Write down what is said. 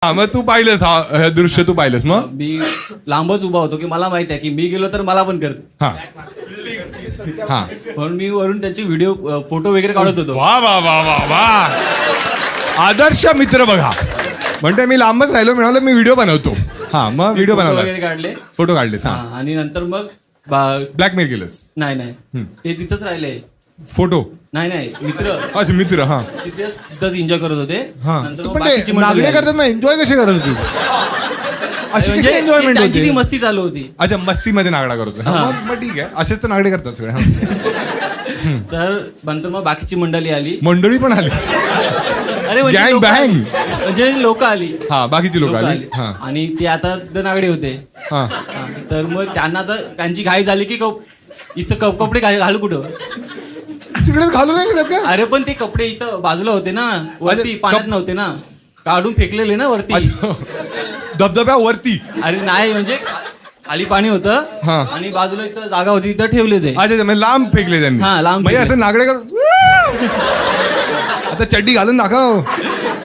हा मग तू पाहिलंस हे दृश्य तू पाहिलंस मग मी लांबच उभा होतो की मला माहित आहे की मी गेलो तर मला पण करत. हा हा म्हणून मी वरून त्यांची व्हिडिओ फोटो वगैरे काढत होतो. वा वा वा वा वा आदर्श मित्र बघा. म्हणते मी लांबच राहिलो मिळालं मी व्हिडिओ बनवतो. हा मग व्हिडिओ फोटो बनवला वगैरे काढले. फोटो काढलेस हा हा, आणि नंतर मग ब्लॅकमेल केलंस नाही ते तिथंच राहिले. फोटो नाही मित्र अच्छा मित्र हा तिथंच एन्जॉय करत होते. हा नंतर मग पण बाकीची ते मंडळी नागडे आली. करतात मग एन्जॉय कसे करत होती अशी म्हणजे कशी एन्जॉयमेंट त्यांची ती होती. मस्ती चालू होती. अच्छा मस्तीमध्ये नागडा करतो हा, मग ठीक आहे असेच तर नागडे करतात सगळे हा. तर नंतर मग बाकीची मंडळी आली. मंडळी पण आली अरे म्हणजे Gang लोकं bang. आली. म्हणजे लोक आली. हा बाकीची लोक लोकं आली आली. हा आणि ते आता तिथं नागडे होते. हा हा, तर मग त्यांना तर त्यांची घाई झाली की इथं कपडे घालू कुठं. तिकडेच घालू नाही शकत का अरे पण ते कपडे इथं बाजूला होते ना वरती अच्छा, पाण्यात नव्हते ना काढून फेकलेले ना वरती. अच्छा. धबधब्यावरती अरे नाही म्हणजे खाली पाणी होतं हा. आणि बाजूला इथं जागा होती तिथं ठेवले ते. अच्छा म्हणजे लांब फेकले त्यांनी हा, लांब म्हणजे फेकले. असं नागडे आता चड्डी घालून दाखव